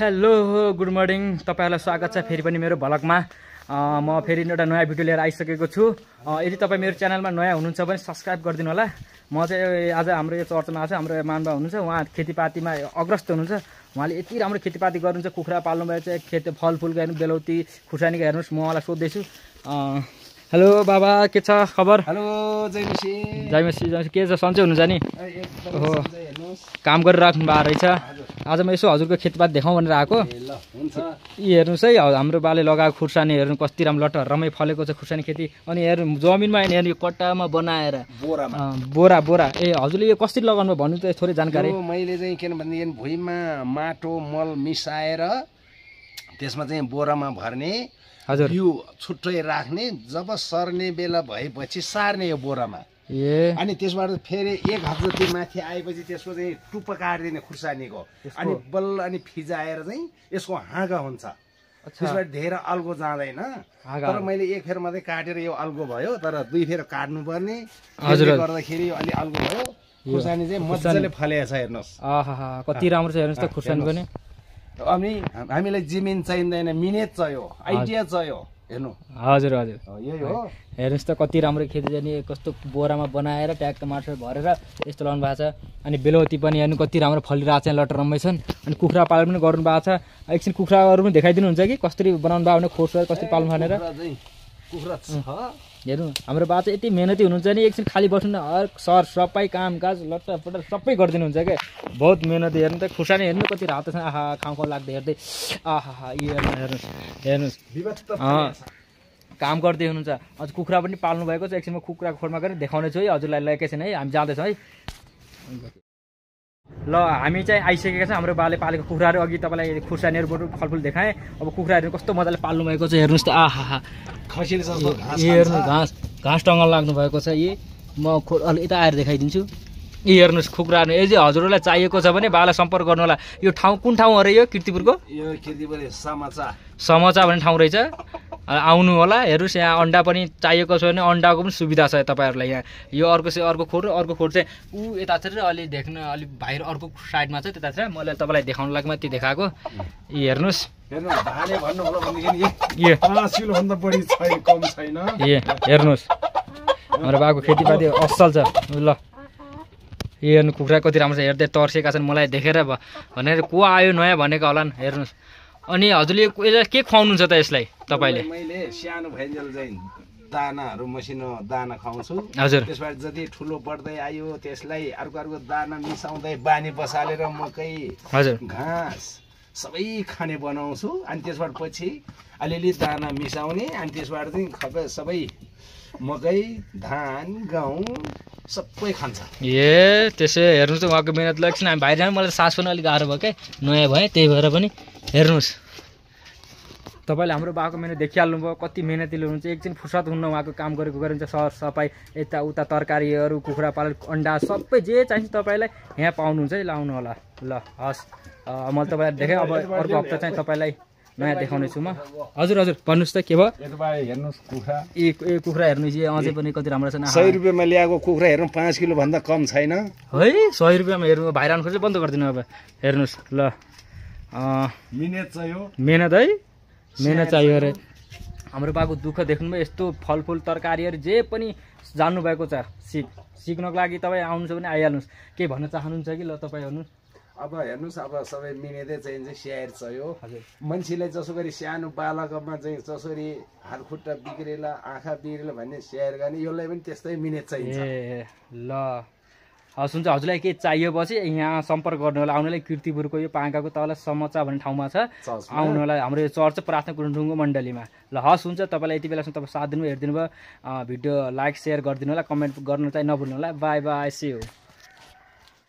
Hello good morning तपाईहरुलाई स्वागत छ फेरि पनि मेरो भ्लगमा। म फेरि एउटा नयाँ भिडियो लिएर आइसकेको छु। यदि तपाई मेरो च्यानलमा नयाँ हुनुहुन्छ भने सब्स्क्राइब गरिदिनु होला। म चाहिँ आज हाम्रो यो चर्चमा छ, हाम्रो मानबा हुनुहुन्छ, उहाँ खेतीपातीमा अग्रस्त हुनुहुन्छ। उहाँले यति राम्रो खेतीपाती गर्नुहुन्छ, कुखुरा पाल्नु भएको छ, खेत फलफुल हेर्नु, बेलौती खुर्सानीको हेर्नुस्। म उहाँलाई सोध्दैछु। हेलो बाबा, के छ खबर? हेलो जयमसी। जयमसी के छ, सन्चै हुनुहुन्छ नि? हो, काम गरिराख्नु भएको रहेछ। आज म यसो हजुरको खेतपाती देखाउँ भनेर आएको। यी हेर्नुहोस् है, हाम्रो बाले लगाएको खुर्सानी हेर्नु कति राम्रो लट्ट रमै फलेको छ खुर्सानी खेती। अनि हेर्नु जमिनमा हेर्नु कट्टामा बनाएर बोरा बोरा। ए हजुरले यो कसरी लगाउनु भन्नु त थोरै जानकारी। मैले चाहिँ किनभने भुइँमा माटो मल मिसाएर त्यसमा चाहिँ बोरामा भर्ने, हजुर यो छुट्टै राख्ने, जब सर्ने बेला भएपछि सार्ने यो बोरामा। ए अनि त्यसबाट फेरि एक हात जति माथि आएपछि त्यसको चाहिँ टुप्पा काटिदिने खुर्सानीको, अनि बल्ल अनि फिजाएर चाहिँ यसको हाँगा हुन्छ। त्यसबाट धेरै अल्गो जाँदैन। तर मैले एक फेर मात्रै काटेर यो अल्गो भयो, तर दुई फेर काट्नु पर्ने गर्दाखेरि अलि अल्गो भयो। खुर्सानी चाहिँ मजाले फलेको छ हेर्नुहोस्। आहा कति राम्रो छ हेर्नुहोस् त खुर्सानी पनि। अनि हामीलाई जमिन चाहिँदैन, मिहिनेत चाहियो, आइडिया चाहियो। हेर्नु हजुर हजुर यही हो। हेर्नुहोस् त कति राम्रो खेती जाने, कस्तो बोरामा बनाएर ट्याक्क माटो भरेर यस्तो लगाउनु भएको छ। अनि बेलौती पनि हेर्नु कति राम्रो फलिरहेको छ, लटर रम्मै छन्। अनि कुखुरा पालन पनि गर्नु भएको छ। एकछिन कुखुराहरू पनि देखाइदिनुहुन्छ कि कसरी बनाउनु भएको भने खोर्सानी कसरी पाल्नु भनेर। कुखुरा हेर्नु हाम्रो बा चाहिँ यति मेहनती हुनुहुन्छ नि, एकछिन खाली बस्नु हर सर सबै कामकाज लट्टपट्ट सबै गरिदिनुहुन्छ क्या, बहुत मेहनती। हेर्नु त खुर्सानी हेर्नु कति रातो छ। आहा खाउँ खाउँ लाग्दै हेर्दै। आहा हेर्नुहोस् हेर्नुहोस् काम गर्दै हुनुहुन्छ। अझ कुखुरा पनि पाल्नु भएको छ। एकछिन म कुखुराको खोरमा गएर देखाउने छु है, हजुरलाई लगेको छैन है, हामी जाँदैछौँ है। ल हामी चाहिँ आइसकेका छौँ। हाम्रो बाले पालेको कुखुराहरू, अघि तपाईँलाई खुर्सानीहरूबाट फलफुल देखाएँ। अब कुखुराहरू कस्तो मजाले पाल्नु भएको छ हेर्नुहोस् त। आहा हेर्नु घाँस टङ्गल लाग्नु भएको छ। यी म अलि यता आएर देखाइदिन्छु। यी हेर्नुहोस् कुखुराहरू। यदि हजुरहरूलाई चाहिएको छ भने बालाई सम्पर्क गर्नु होला। यो ठाउँ कुन ठाउँ हो र? यो किर्तिपुरको समचा भन्ने ठाउँ रहेछ, आउनु होला। हेर्नुहोस् यहाँ अन्डा पनि चाहिएको छ भने अन्डाको पनि सुविधा छ तपाईँहरूलाई यहाँ। यो अर्को खोर, अर्को खोर चाहिँ ऊ यतातिर अलि देख्न अलि बाहिर अर्को साइडमा छ, त्यतातिर मैले तपाईँलाई देखाउनु लागि मात्रै देखाएको। यी हेर्नुहोस् हेर्नुहोस् हाम्रो बाको खेतीपाती असल छ। ल हेर्नु कुखुरा कति राम्रो छ, हेर्दै तर्सेका छन्। मलाई देखेर भनेर को आयो नयाँ भनेको होला नि। हेर्नुहोस् अनि हजुरले यसलाई के खुवाउनुहुन्छ त यसलाई तपाईँले? मैले सानो भइन्जेल चाहिँ दानाहरू मसिनो दाना खुवाउँछु। हजुर त्यसबाट जति ठुलो बढ्दै आयो त्यसलाई अर्को दाना मिसाउँदै बानी बसालेर मकै हजुर घाँस सबै खाने बनाउँछु। अनि त्यसबाट पछि अलिअलि दाना मिसाउने, अनि त्यसबाट चाहिँ सबै मकै धान गहुँ सबै खान्छ। ए त्यसो हेर्नुहोस् त उहाँको मिहिनेत लाग्छ। हामी बाहिर जानु मलाई सास पनि अलिक गाह्रो भयो क्या, नयाँ भएँ, त्यही भएर पनि। हेर्नुहोस् तपाईँले हाम्रो बाको मिहिनेत देखिहाल्नु भयो, कति मेहनतिलो हुन्छ। एकछिन फुर्सद हुन्न उहाँको काम गरेको गरिन्छ। सर सफाइ यताउता तरकारीहरू, कुखुरा पालन, अन्डा सबै जे चाहिन्छ तपाईँलाई यहाँ पाउनुहुन्छ है, लाउनु होला। ल हस्, मैले तपाईँलाई देखेँ। अब अर्को हप्ता चाहिँ तपाईँलाई नयाँ देखाउने छु म। हजुर हजुर भन्नुहोस् त के भयो? हेर्नुहोस् कुखुरा, ए कुखुरा हेर्नुहोस्, अझै पनि कति राम्रो छ। 100 रुपियाँमा ल्याएको कुखुरा हेर्नु 5 किलो भन्दा कम छैन है। 100 रुपियाँमा हेर्नु, भाइरल खोज्दै बन्द गरिदिनु अब। हेर्नुहोस् ल मिहिनेत चाहियो, मेहनत है, मेहनत चाहियो अरे। हाम्रो बाको दुःख देख्नुभयो, यस्तो फलफुल तरकारीहरू जे पनि जान्नुभएको छ। सिक्नको लागि तपाईँ आउनुहुन्छ भने आइहाल्नुहोस्। केही भन्न चाहनुहुन्छ कि? ल तपाईँ हेर्नु। अब हेर्नुहोस्, अब सबै मिहिनेतै चाहिन्छ, स्याहार चाहियो। मान्छेलाई जसो गरी सानो बालकमा चाहिँ जसरी हात खुट्टा बिग्रेर आँखा बिग्रेर भन्ने स्याहार गर्ने, यसलाई पनि त्यस्तै मिहिनेत चाहिन्छ। ए ल हस् हुन्छ। हजुरलाई के चाहिएपछि यहाँ सम्पर्क गर्नु होला। आउनुलाई किर्तिपुरको यो पाङ्काको तल समचा भन्ने ठाउँमा छ, आउनु होला। हाम्रो यो चर्च प्रार्थना कुण्डुङ्गो मण्डलीमा। ल हस् हुन्छ। तपाईँलाई यति बेलासम्म तपाईँ साथ दिनुभयो, हेरिदिनु भयो। भिडियो लाइक सेयर गरिदिनु होला, कमेन्ट गर्नु चाहिँ नभुल्नु होला। Bye bye, see you.